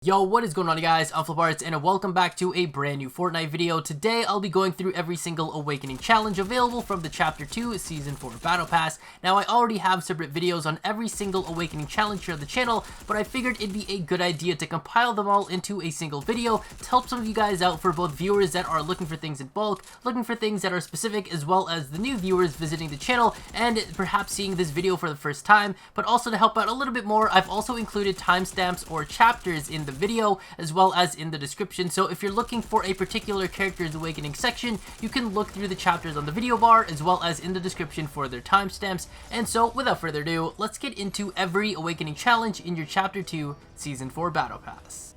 Yo, what is going on, you guys? I'm FlipArtz and welcome back to a brand new Fortnite video. Today I'll be going through every single awakening challenge available from the Chapter 2 Season 4 Battle Pass. Now, I already have separate videos on every single awakening challenge here on the channel, but I figured it'd be a good idea to compile them all into a single video to help some of you guys out, for both viewers that are looking for things in bulk, looking for things that are specific, as well as the new viewers visiting the channel and perhaps seeing this video for the first time, but also to help out a little bit more. I've also included timestamps or chapters in the video as well as in the description, so if you're looking for a particular character's awakening section, you can look through the chapters on the video bar as well as in the description for their timestamps. And so without further ado, let's get into every awakening challenge in your Chapter 2 Season 4 Battle Pass.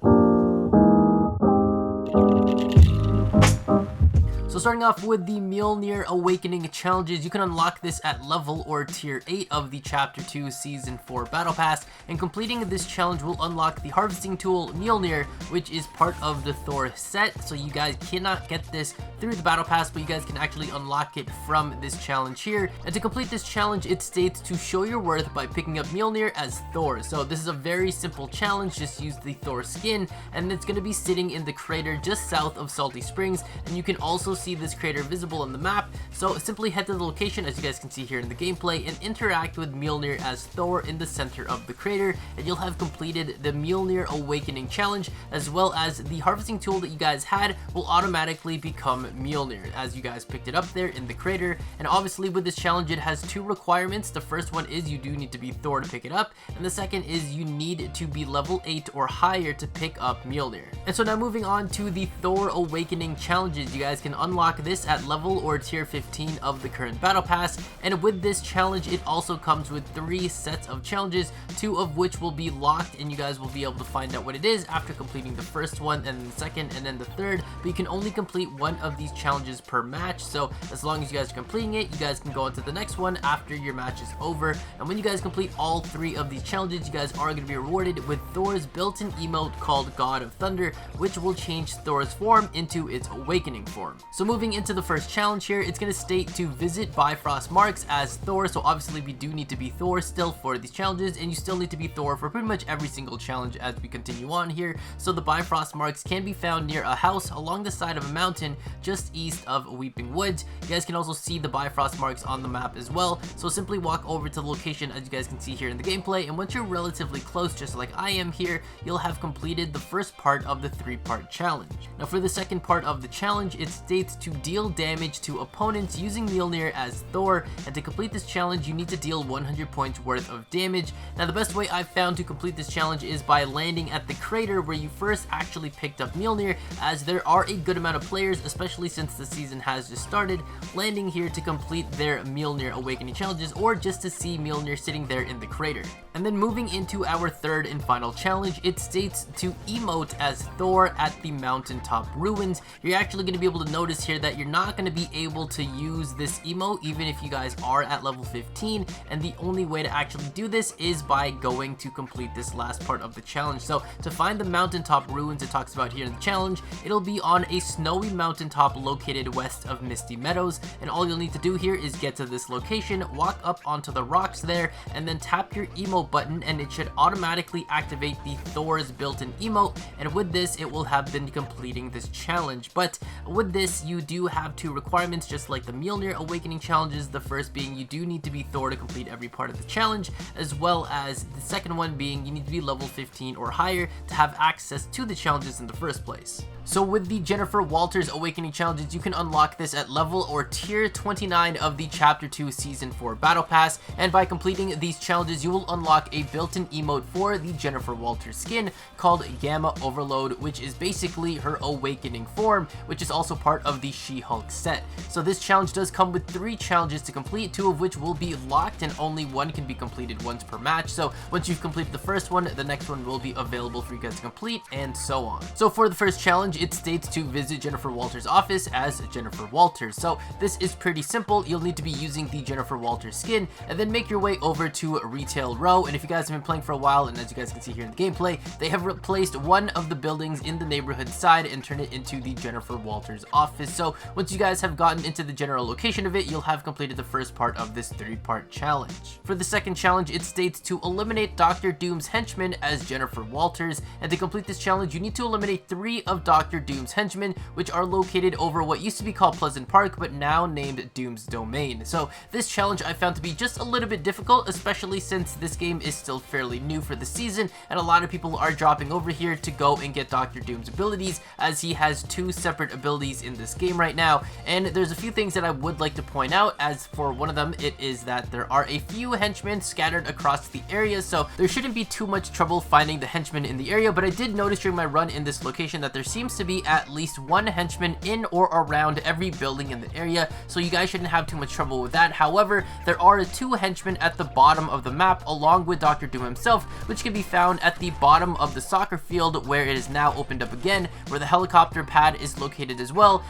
So starting off with the Mjolnir Awakening challenges, you can unlock this at level or tier 8 of the Chapter 2 Season 4 Battle Pass, and completing this challenge will unlock the harvesting tool Mjolnir, which is part of the Thor set. So you guys cannot get this through the Battle Pass, but you guys can actually unlock it from this challenge here. And to complete this challenge, it states to show your worth by picking up Mjolnir as Thor. So this is a very simple challenge. Just use the Thor skin, and it's going to be sitting in the crater just south of Salty Springs, and you can also see this crater visible on the map. So simply head to the location, as you guys can see here in the gameplay, and interact with Mjolnir as Thor in the center of the crater, and you'll have completed the Mjolnir Awakening challenge, as well as the harvesting tool that you guys had will automatically become Mjolnir as you guys picked it up there in the crater. And obviously with this challenge, it has two requirements. The first one is you do need to be Thor to pick it up, and the second is you need to be level 8 or higher to pick up Mjolnir. And so now moving on to the Thor Awakening challenges, you guys can unlock this at level or tier 15 of the current battle pass. And with this challenge, it also comes with 3 sets of challenges, 2 of which will be locked, and you guys will be able to find out what it is after completing the first one, and then the second, and then the third. But you can only complete one of these challenges per match, so as long as you guys are completing it, you guys can go on to the next one after your match is over. And when you guys complete all 3 of these challenges, you guys are going to be rewarded with Thor's built-in emote called God of Thunder, which will change Thor's form into its awakening form. So moving into the first challenge here, it's going to state to visit Bifrost marks as Thor. So obviously we do need to be Thor still for these challenges, and you still need to be Thor for pretty much every single challenge as we continue on here. So the Bifrost marks can be found near a house along the side of a mountain just east of Weeping Woods. You guys can also see the Bifrost marks on the map as well, so simply walk over to the location as you guys can see here in the gameplay, and once you're relatively close, just like I am here, you'll have completed the first part of the 3-part challenge. Now for the second part of the challenge, it states to deal damage to opponents using Mjolnir as Thor, and to complete this challenge you need to deal 100 points worth of damage. Now the best way I've found to complete this challenge is by landing at the crater where you first actually picked up Mjolnir, as there are a good amount of players, especially since the season has just started, landing here to complete their Mjolnir Awakening challenges, or just to see Mjolnir sitting there in the crater. And then moving into our third and final challenge, it states to emote as Thor at the mountaintop ruins. You're actually going to be able to notice here that you're not going to be able to use this emote even if you guys are at level 15, and the only way to actually do this is by going to complete this last part of the challenge. So to find the mountaintop ruins it talks about here in the challenge, it'll be on a snowy mountaintop located west of Misty Meadows, and all you'll need to do here is get to this location, walk up onto the rocks there, and then tap your emote button, and it should automatically activate the Thor's built-in emote. And with this, it will have been completing this challenge. But with this, you do have 2 requirements, just like the Mjolnir Awakening challenges. The first being you do need to be Thor to complete every part of the challenge, as well as the second one being you need to be level 15 or higher to have access to the challenges in the first place. So with the Jennifer Walters Awakening challenges, you can unlock this at level or tier 29 of the Chapter 2 Season 4 Battle Pass, and by completing these challenges you will unlock a built-in emote for the Jennifer Walters skin called Gamma Overload, which is basically her awakening form, which is also part of the She-Hulk set. So this challenge does come with 3 challenges to complete, 2 of which will be locked, and only 1 can be completed once per match. So once you've completed the first one, the next one will be available for you guys to complete, and so on. So for the first challenge, challenge, it states to visit Jennifer Walters' office as Jennifer Walters. So this is pretty simple. You'll need to be using the Jennifer Walters skin and then make your way over to Retail Row. And if you guys have been playing for a while, and as you guys can see here in the gameplay, they have replaced one of the buildings in the neighborhood side and turned it into the Jennifer Walters office. So once you guys have gotten into the general location of it, you'll have completed the first part of this 3-part challenge. For the second challenge, it states to eliminate Dr. Doom's henchmen as Jennifer Walters, and to complete this challenge, you need to eliminate 3 of Dr. Doom's henchmen, which are located over what used to be called Pleasant Park, but now named Doom's Domain. So this challenge I found to be just a little bit difficult, especially since this game is still fairly new for the season, and a lot of people are dropping over here to go and get Dr. Doom's abilities, as he has 2 separate abilities in this game right now. And there's a few things that I would like to point out. As for one of them, it is that there are a few henchmen scattered across the area, so there shouldn't be too much trouble finding the henchmen in the area. But I did notice during my run in this location that there seems to be at least 1 henchman in or around every building in the area, so you guys shouldn't have too much trouble with that. However, there are 2 henchmen at the bottom of the map along with Dr. Doom himself, which can be found at the bottom of the soccer field, where it is now opened up again, where the helicopter pad is located as well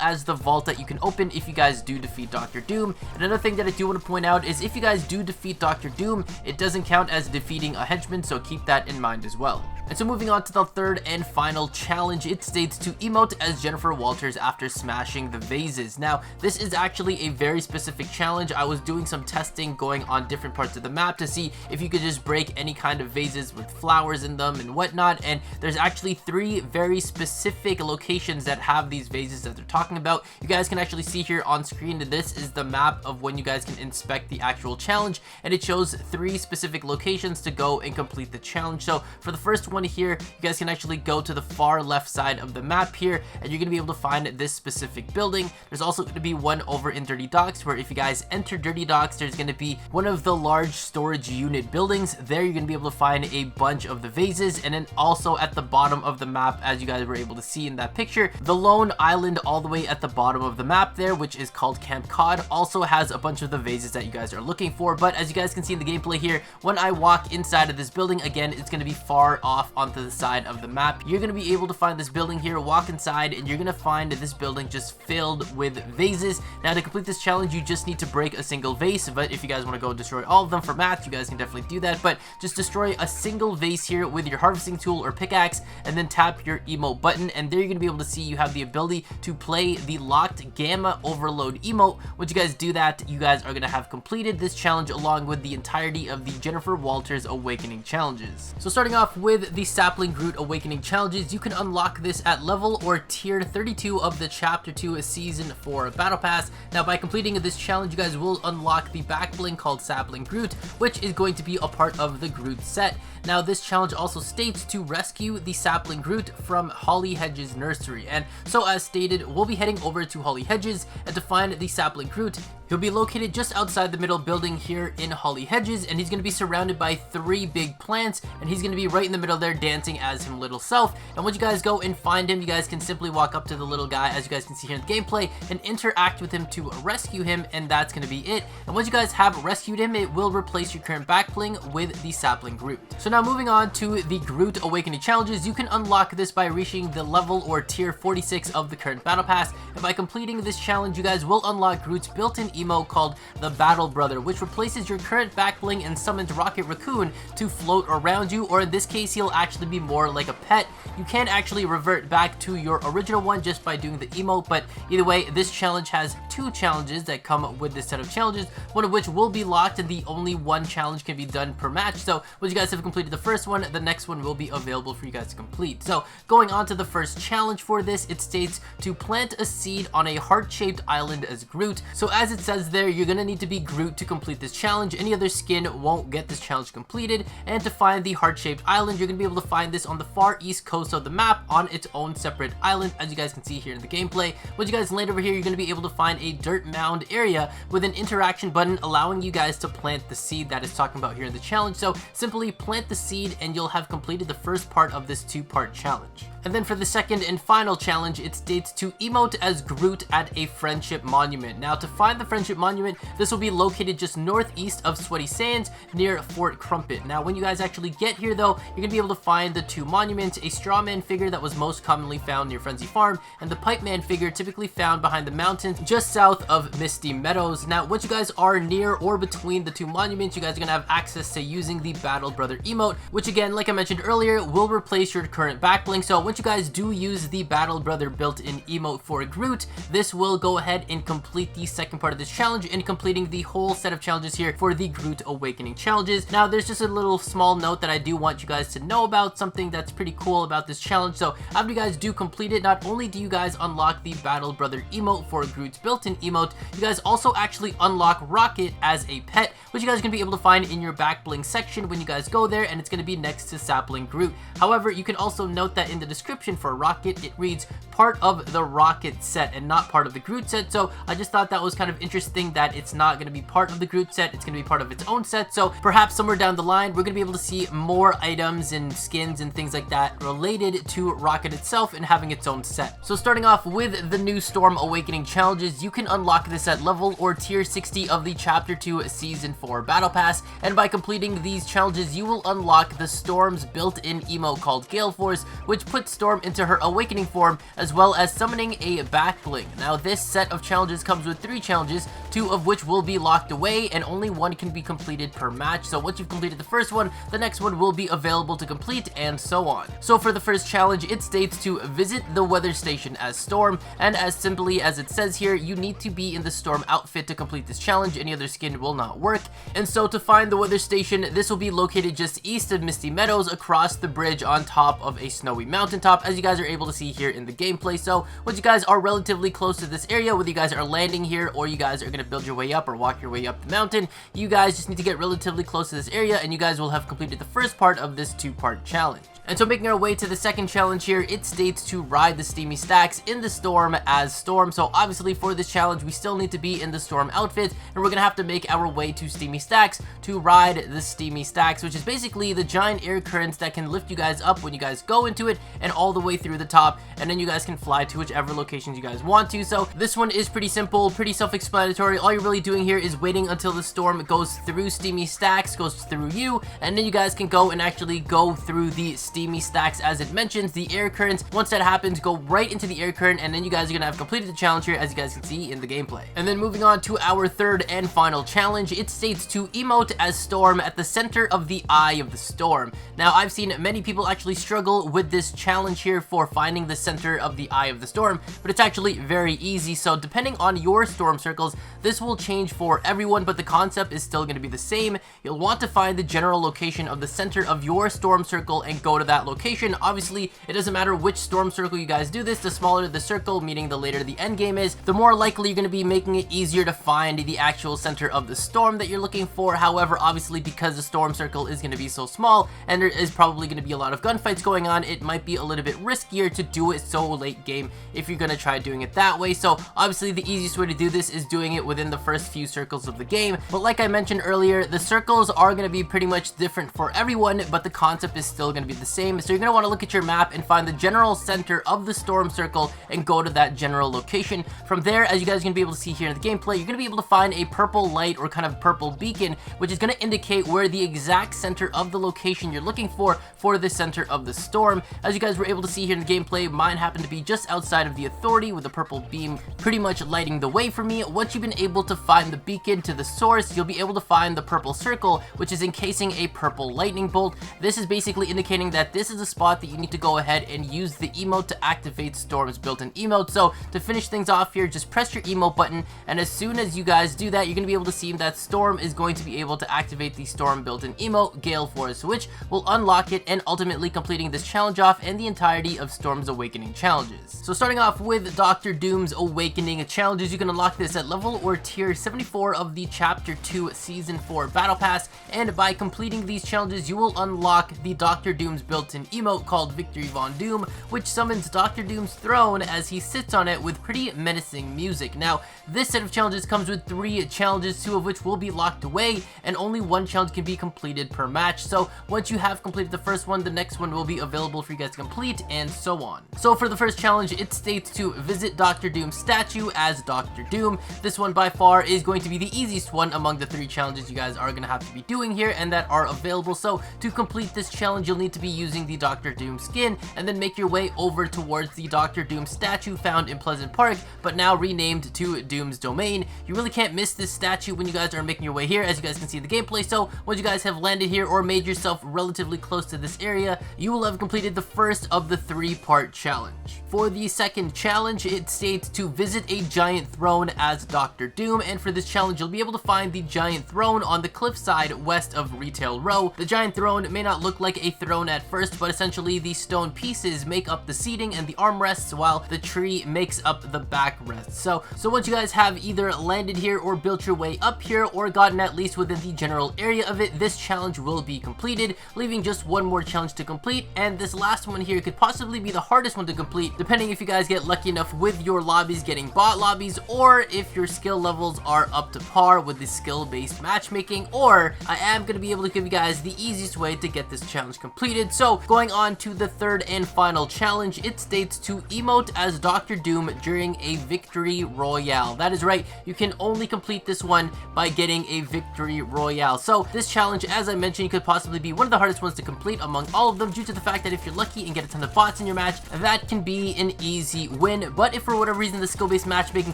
as the vault that you can open if you guys do defeat Dr. Doom. And another thing that I do want to point out is if you guys do defeat Dr. Doom, it doesn't count as defeating a henchman, so keep that in mind as well. And so moving on to the third and final challenge, it states to emote as Jennifer Walters after smashing the vases. Now, this is actually a very specific challenge. I was doing some testing going on different parts of the map to see if you could just break any kind of vases with flowers in them and whatnot, and there's actually 3 very specific locations that have these vases that they're talking about. You guys can actually see here on screen, this is the map of when you guys can inspect the actual challenge, and it shows 3 specific locations to go and complete the challenge. So for the first one here, you guys can actually go to the far left side of the map here, and you're going to be able to find this specific building. There's also going to be one over in Dirty Docks, where if you guys enter Dirty Docks, there's going to be one of the large storage unit buildings. There you're going to be able to find a bunch of the vases, and then also at the bottom of the map, as you guys were able to see in that picture, the lone island all the way at the bottom of the map there, which is called Camp Cod, also has a bunch of the vases that you guys are looking for. But as you guys can see in the gameplay here, when I walk inside of this building, again, it's going to be far off onto the side of the map. You're going to be able to find this building here, walk inside, and you're going to find this building just filled with vases. Now, to complete this challenge, you just need to break a single vase, but if you guys want to go destroy all of them for math, you guys can definitely do that. But just destroy a single vase here with your harvesting tool or pickaxe, and then tap your emote button, and there you're going to be able to see you have the ability to play the locked gamma overload emote. Once you guys do that, you guys are going to have completed this challenge along with the entirety of the Jennifer Walters Awakening challenges. So starting off with the Sapling Groot Awakening challenges, you can unlock this at level or tier 32 of the Chapter 2 Season 4 Battle Pass. Now, by completing this challenge, you guys will unlock the back bling called Sapling Groot, which is going to be a part of the Groot set. Now, this challenge also states to rescue the Sapling Groot from Holly Hedges Nursery. And so as stated, we'll be heading over to Holly Hedges, and to find the Sapling Groot, he'll be located just outside the middle building here in Holly Hedges, and he's going to be surrounded by 3 big plants, and he's going to be right in the middle there dancing as him little self. And once you guys go and find him, you guys can simply walk up to the little guy, as you guys can see here in the gameplay, and interact with him to rescue him, and that's going to be it. And once you guys have rescued him, it will replace your current back bling with the Sapling Groot. So now moving on to the Groot Awakening challenges, you can unlock this by reaching the level or tier 46 of the current battle pass, and by completing this challenge, you guys will unlock Groot's built-in emote called the Battle Brother, which replaces your current back bling and summons Rocket Raccoon to float around you, or in this case, he'll actually be more like a pet. You can actually revert back to your original one just by doing the emote, but either way, this challenge has 2 challenges that come with this set of challenges, one of which will be locked, and the only one challenge can be done per match. So once you guys have completed the first one, the next one will be available for you guys to complete. So going on to the first challenge for this, it states to plant a seed on a heart-shaped island as Groot. So as it says there, you're gonna need to be Groot to complete this challenge. Any other skin won't get this challenge completed. And to find the heart-shaped island, you're gonna be able to find this on the far east coast of the map on its own separate island, as you guys can see here in the gameplay. Once you guys land over here, you're gonna be able to find a dirt mound area with an interaction button allowing you guys to plant the seed that is talking about here in the challenge. So simply plant the seed and you'll have completed the first part of this 2-part challenge. And then for the second and final challenge, it states to emote as Groot at a friendship monument. Now, to find the friendship Friendship Monument. This will be located just northeast of Sweaty Sands near Fort Crumpet. Now, when you guys actually get here though, you're gonna be able to find the two monuments, a Strawman figure that was most commonly found near Frenzy Farm, and the Pipe Man figure typically found behind the mountains just south of Misty Meadows. Now, once you guys are near or between the two monuments, you guys are gonna have access to using the Battle Brother emote, which again, like I mentioned earlier, will replace your current back bling. So once you guys do use the Battle Brother built-in emote for Groot, this will go ahead and complete the second part of this challenge and completing the whole set of challenges here for the Groot Awakening challenges. Now, there's just a little small note that I do want you guys to know about, something that's pretty cool about this challenge. So after you guys do complete it, not only do you guys unlock the Battle Brother emote for Groot's built-in emote, you guys also actually unlock Rocket as a pet, which you guys are going to be able to find in your back bling section when you guys go there, and it's going to be next to Sapling Groot. However, you can also note that in the description for Rocket, it reads part of the Rocket set and not part of the Groot set. So I just thought that was kind of interesting that it's not going to be part of the Groot set, it's going to be part of its own set. So perhaps somewhere down the line, we're going to be able to see more items and skins and things like that related to Rocket itself and having its own set. So starting off with the new Storm Awakening challenges, you can unlock this at level or tier 60 of the Chapter 2 Season 4 Battle Pass, and by completing these challenges, you will unlock the Storm's built-in emote called Gale Force, which puts Storm into her awakening form, as well as summoning a back bling. Now, this set of challenges comes with 3 challenges, 2 of which will be locked away, and only 1 can be completed per match. So once you've completed the first one, the next one will be available to complete, and so on. So for the first challenge, it states to visit the weather station as Storm, and as simply as it says here, you need to be in the Storm outfit to complete this challenge. Any other skin will not work. And so to find the weather station, this will be located just east of Misty Meadows, across the bridge on top of a snowy mountaintop, as you guys are able to see here in the gameplay. So once you guys are relatively close to this area, whether you guys are landing here or you guys are going to build your way up or walk your way up the mountain, you guys just need to get relatively close to this area and you guys will have completed the first part of this 2-part challenge. And so making our way to the second challenge here, it states to ride the Steamy Stacks in the Storm as Storm. So obviously for this challenge, we still need to be in the Storm outfit, and we're gonna have to make our way to Steamy Stacks to ride the Steamy Stacks, which is basically the giant air currents that can lift you guys up when you guys go into it and all the way through the top, and then you guys can fly to whichever locations you guys want to. So this one is pretty simple, pretty self-explanatory. All you're really doing here is waiting until the Storm goes through Steamy Stacks, goes through you, and then you guys can go and actually go through the Steamy Stacks as it mentions, the air currents. Once that happens, go right into the air current, and then you guys are gonna have completed the challenge here, as you guys can see in the gameplay. And then moving on to our third and final challenge, it states to emote as Storm at the center of the Eye of the Storm. Now, I've seen many people actually struggle with this challenge here for finding the center of the Eye of the Storm, but it's actually very easy. So depending on your Storm circles, this will change for everyone, but the concept is still going to be the same. You'll want to find the general location of the center of your Storm circle and go to that location. Obviously, it doesn't matter which Storm circle you guys do this, the smaller the circle, meaning the later the end game is, the more likely you're going to be making it easier to find the actual center of the Storm that you're looking for. However, obviously, because the Storm circle is going to be so small and there is probably going to be a lot of gunfights going on, it might be a little bit riskier to do it so late game if you're going to try doing it that way. So obviously, the easiest way to do this is doing it within the first few circles of the game. But like I mentioned earlier, the circles are going to be pretty much different for everyone, but the concept is still going to be the same. So you're going to want to look at your map and find the general center of the Storm circle and go to that general location. From there, as you guys are going to be able to see here in the gameplay, you're going to be able to find a purple light or kind of purple beacon, which is going to indicate where the exact center of the location you're looking for the center of the Storm. As you guys were able to see here in the gameplay, mine happened to be just outside of the Authority with the purple beam pretty much lighting the way for me. Once you've been able to find the beacon to the source, you'll be able to find the purple circle, which is encasing a purple lightning bolt. This is basically indicating that this is a spot that you need to go ahead and use the emote to activate Storm's built-in emote. So to finish things off here, just press your emote button, and as soon as you guys do that, you're going to be able to see that Storm is going to be able to activate the Storm built-in emote, Gale Force, which will unlock it and ultimately completing this challenge off and the entirety of Storm's Awakening challenges. So starting off with Dr. Doom's Awakening challenges, you can unlock this at level or tier 74 of the Chapter 2 Season 4 Battle Pass, and by completing these challenges, you will unlock the Dr. Doom's built-in emote called Victory Von Doom, which summons Dr. Doom's throne as he sits on it with pretty menacing music. Now, this set of challenges comes with 3 challenges, 2 of which will be locked away, and only 1 challenge can be completed per match. So once you have completed the first one, the next one will be available for you guys to complete, and so on. So for the first challenge, it states to visit Dr. Doom's statue as Dr. Doom. This one by far is going to be the easiest one among the 3 challenges you guys are going to have to be doing here and that are available. So to complete this challenge, you'll need to be using the Dr. Doom skin and then make your way over towards the Dr. Doom statue found in Pleasant Park, but now renamed to Doom's Domain. You really can't miss this statue when you guys are making your way here, as you guys can see in the gameplay. So once you guys have landed here or made yourself relatively close to this area, you will have completed the first of the 3-part challenge. For the second challenge, it states to visit a giant throne as Dr. Doom, and for this challenge, you'll be able to find the giant throne on the cliffside west of Retail Row. The giant throne may not look like a throne at first, but essentially the stone pieces make up the seating and the armrests, while the tree makes up the backrests. So once you guys have either landed here or built your way up here or gotten at least within the general area of it, this challenge will be completed, leaving just 1 more challenge to complete, and this last one here could possibly be the hardest one to complete, depending if you guys get lucky enough with your lobbies getting bot lobbies, or if your skill levels are up to par with the skill-based matchmaking, or I am going to be able to give you guys the easiest way to get this challenge completed. So going on to the third and final challenge, it states to emote as Dr. Doom during a victory royale. That is right, you can only complete this one by getting a victory royale. So this challenge, as I mentioned, could possibly be one of the hardest ones to complete among all of them, due to the fact that if you're lucky and get a ton of bots in your match, that can be an easy win. But if for whatever reason the skill-based matchmaking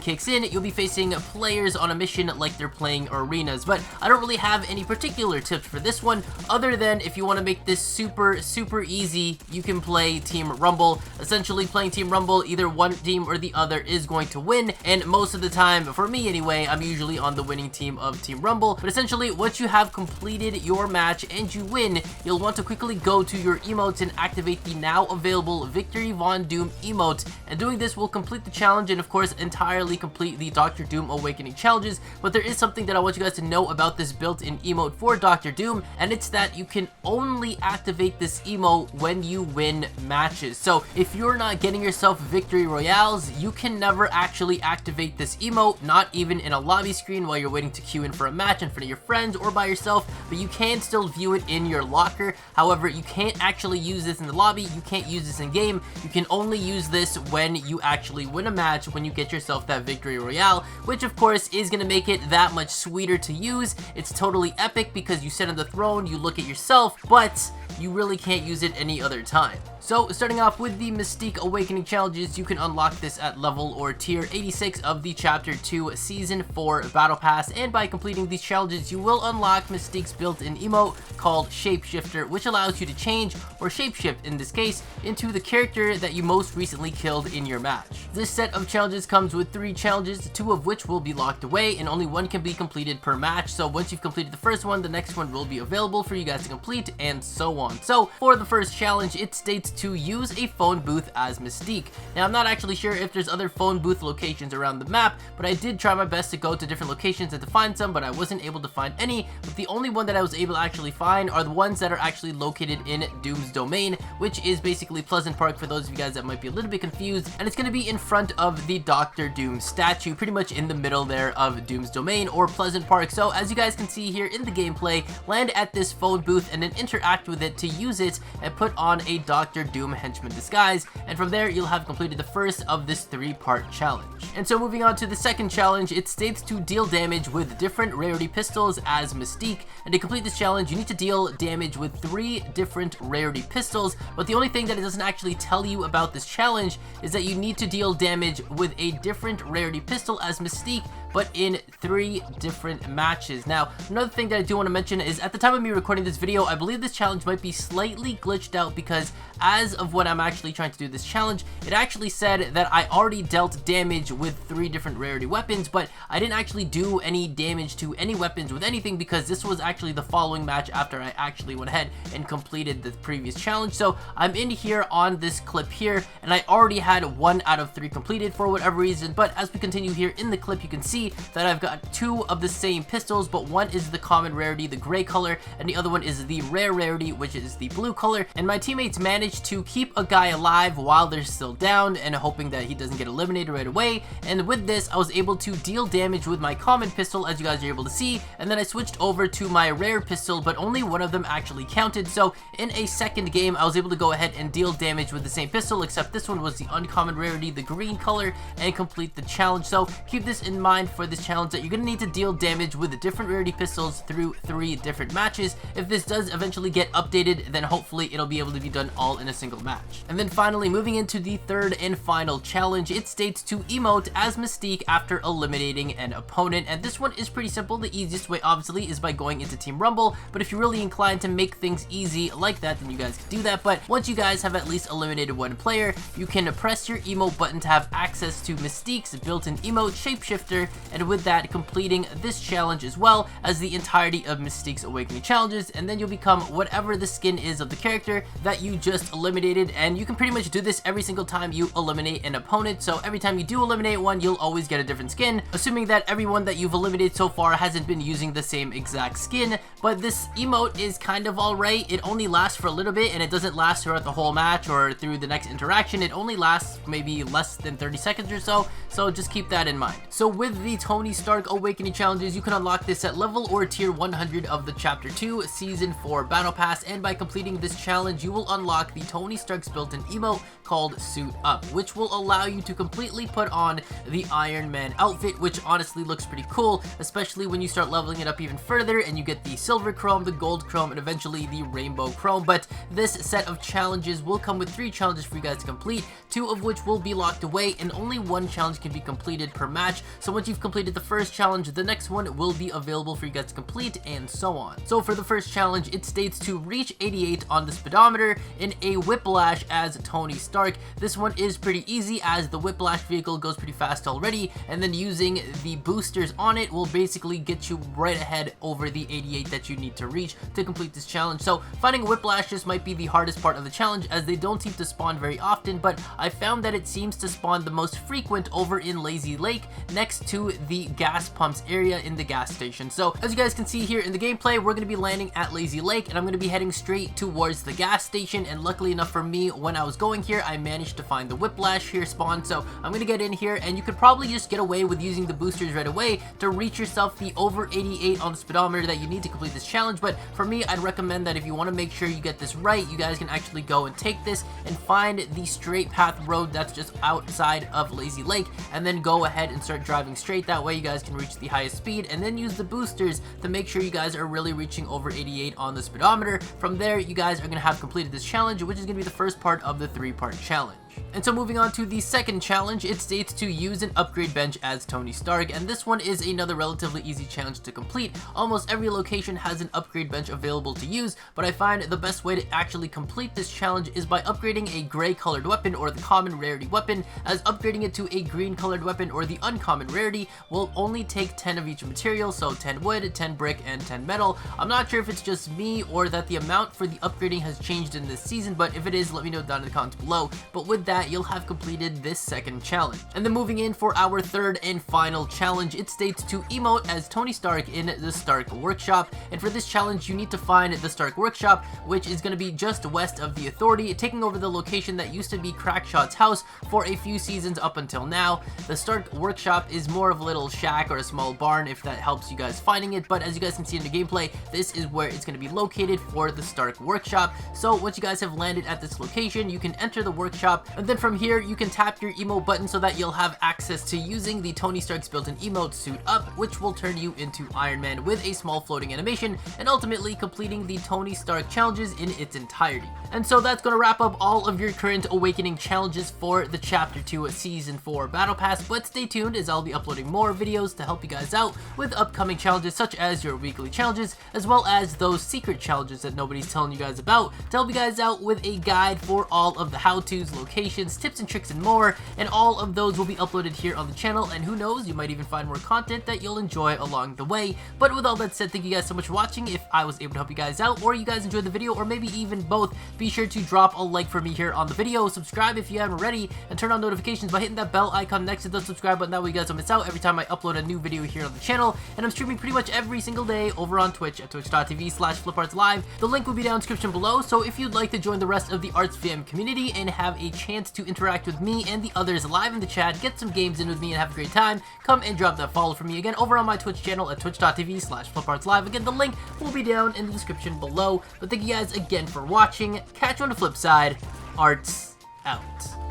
kicks in, you'll be facing players on a mission like they're playing arenas. But I don't really have any particular tips for this one, other than if you want to make this super easy, you can play Team Rumble. Essentially, playing Team Rumble, either one team or the other is going to win, and most of the time, for me anyway, I'm usually on the winning team of Team Rumble. But essentially, once you have completed your match and you win, you'll want to quickly go to your emotes and activate the now available Victory Von Doom emote, and doing this will complete the challenge and of course entirely complete the Dr. Doom Awakening challenges. But there is something that I want you guys to know about this built-in emote for Dr. Doom, and it's that you can only activate this emote when you win matches. So if you're not getting yourself victory royales, you can never actually activate this emote, not even in a lobby screen while you're waiting to queue in for a match in front of your friends or by yourself, but you can still view it in your locker. However, you can't actually use this in the lobby, you can't use this in game, you can only use this when you actually win a match, when you get yourself that victory royale, which of course is going to make it that much sweeter to use. It's totally epic because you sit on the throne, you look at yourself, but you really can't use it any other time. So starting off with the Mystique Awakening challenges, you can unlock this at level or tier 86 of the Chapter 2 Season 4 Battle Pass, and by completing these challenges, you will unlock Mystique's built-in emote called Shapeshifter, which allows you to change, or shapeshift in this case, into the character that you most recently killed in your match. This set of challenges comes with 3 challenges, 2 of which will be locked away, and only 1 can be completed per match. So once you've completed the first one, the next one will be available for you guys to complete, and so on. So for the first challenge, it states to use a phone booth as Mystique. Now, I'm not actually sure if there's other phone booth locations around the map, but I did try my best to go to different locations and to find some, but I wasn't able to find any. But the only one that I was able to actually find are the ones that are actually located in Doom's Domain, which is basically Pleasant Park for those of you guys that might be a little bit confused, and it's going to be in front of the Dr. Doom statue, pretty much in the middle there of Doom's Domain or Pleasant Park. So as you guys can see here in the gameplay, land at this phone booth and then interact with it to use it and put on a Dr. Doom henchman disguise, and from there you'll have completed the first of this 3-part challenge. And so moving on to the second challenge, it states to deal damage with different rarity pistols as Mystique, and to complete this challenge you need to deal damage with 3 different rarity pistols. But the only thing that it doesn't actually tell you about this challenge is that you need to deal damage with a different rarity pistol as Mystique, but in 3 different matches. Now, another thing that I do want to mention is at the time of me recording this video, I believe this challenge might be slightly glitched out, because as of when I'm actually trying to do this challenge, it actually said that I already dealt damage with 3 different rarity weapons, but I didn't actually do any damage to any weapons with anything, because this was actually the following match after I actually went ahead and completed the previous challenge. So I'm in here on this clip here, and I already had 1 out of 3 completed for whatever reason, but as we continue here in the clip, you can see see that I've got two of the same pistols, but one is the common rarity, the gray color, and the other one is the rare rarity, which is the blue color. And my teammates managed to keep a guy alive while they're still down and hoping that he doesn't get eliminated right away. And with this, I was able to deal damage with my common pistol, as you guys are able to see, and then I switched over to my rare pistol, but only one of them actually counted. So in a second game, I was able to go ahead and deal damage with the same pistol, except this one was the uncommon rarity, the green color, and complete the challenge. So keep this in mind for this challenge, that you're going to need to deal damage with the different rarity pistols through 3 different matches. If this does eventually get updated, then hopefully it'll be able to be done all in a single match. And then finally, moving into the third and final challenge, it states to emote as Mystique after eliminating an opponent. And this one is pretty simple. The easiest way obviously is by going into Team Rumble, but if you're really inclined to make things easy like that, then you guys can do that. But once you guys have at least eliminated one player, you can press your emote button to have access to Mystique's built-in emote Shapeshifter, and with that, completing this challenge as well as the entirety of Mystique's Awakening challenges, and then you'll become whatever the skin is of the character that you just eliminated. And you can pretty much do this every single time you eliminate an opponent, so every time you do eliminate one, you'll always get a different skin, assuming that everyone that you've eliminated so far hasn't been using the same exact skin. But this emote is kind of alright. It only lasts for a little bit, and it doesn't last throughout the whole match or through the next interaction. It only lasts maybe less than 30 seconds or so, so just keep that in mind. So with the Tony Stark Awakening challenges, you can unlock this at level or tier 100 of the Chapter 2 Season 4 Battle Pass, and by completing this challenge, you will unlock the Tony Stark's built-in emote called Suit Up, which will allow you to completely put on the Iron Man outfit, which honestly looks pretty cool, especially when you start leveling it up even further and you get the silver chrome, the gold chrome, and eventually the rainbow chrome. But this set of challenges will come with 3 challenges for you guys to complete, 2 of which will be locked away, and only 1 challenge can be completed per match. So once you've completed the first challenge, the next one will be available for you guys to complete, and so on. So for the first challenge, it states to reach 88 on the speedometer in a whiplash as Tony Stark. This one is pretty easy, as the whiplash vehicle goes pretty fast already, and then using the boosters on it will basically get you right ahead over the 88 that you need to reach to complete this challenge. So finding a whiplash just might be the hardest part of the challenge, as they don't seem to spawn very often, but I found that it seems to spawn the most frequent over in Lazy Lake, next to the gas pumps area in the gas station. So as you guys can see here in the gameplay, we're going to be landing at Lazy Lake, and I'm going to be heading straight towards the gas station. And luckily enough for me, when I was going here, I managed to find the whiplash here spawn. So I'm going to get in here, and you could probably just get away with using the boosters right away to reach yourself the over 88 on the speedometer that you need to complete this challenge. But for me, I'd recommend that if you want to make sure you get this right, you guys can actually go and take this and find the straight path road that's just outside of Lazy Lake, and then go ahead and start driving straight. That way you guys can reach the highest speed, and then use the boosters to make sure you guys are really reaching over 88 on the speedometer. From there, you guys are going to have completed this challenge, which is going to be the first part of the 3-part challenge. And so moving on to the second challenge, it states to use an upgrade bench as Tony Stark, and this one is another relatively easy challenge to complete. Almost every location has an upgrade bench available to use, but I find the best way to actually complete this challenge is by upgrading a gray colored weapon or the common rarity weapon, as upgrading it to a green colored weapon or the uncommon rarity will only take 10 of each material, so 10 wood, 10 brick, and 10 metal. I'm not sure if it's just me or that the amount for the upgrading has changed in this season, but if it is, let me know down in the comments below. But with that, you'll have completed this second challenge. And then moving in for our third and final challenge, it states to emote as Tony Stark in the Stark Workshop. And for this challenge, you need to find the Stark Workshop, which is going to be just west of the Authority, taking over the location that used to be Crackshot's house for a few seasons up until now. The Stark Workshop is more of a little shack or a small barn, if that helps you guys finding it, but as you guys can see in the gameplay, this is where it's going to be located for the Stark Workshop. So once you guys have landed at this location, you can enter the workshop, and then from here you can tap your emote button so that you'll have access to using the Tony Stark's built-in emote Suit Up, which will turn you into Iron Man with a small floating animation, and ultimately completing the Tony Stark challenges in its entirety. And so that's going to wrap up all of your current Awakening challenges for the Chapter 2 Season 4 Battle Pass, but stay tuned as I'll be uploading more videos to help you guys out with upcoming challenges such as your weekly challenges, as well as those secret challenges that nobody's telling you guys about, to help you guys out with a guide for all of the how-tos, locations, notifications, tips and tricks, and more, and all of those will be uploaded here on the channel, and who knows, you might even find more content that you'll enjoy along the way. But with all that said, thank you guys so much for watching. If I was able to help you guys out, or you guys enjoyed the video, or maybe even both, be sure to drop a like for me here on the video, subscribe if you haven't already, and turn on notifications by hitting that bell icon next to the subscribe button. That way you guys don't miss out every time I upload a new video here on the channel. And I'm streaming pretty much every single day over on Twitch at twitch.tv/FlipArtzLive. The link will be down in the description below, so if you'd like to join the rest of the Arts fam community and have a chance to interact with me and the others live in the chat, get some games in with me and have a great time, come and drop that follow for me again over on my Twitch channel at twitch.tv/FlipArtzLive. Again, the link will be down in the description below. But thank you guys again for watching. Catch you on the flip side. Arts out.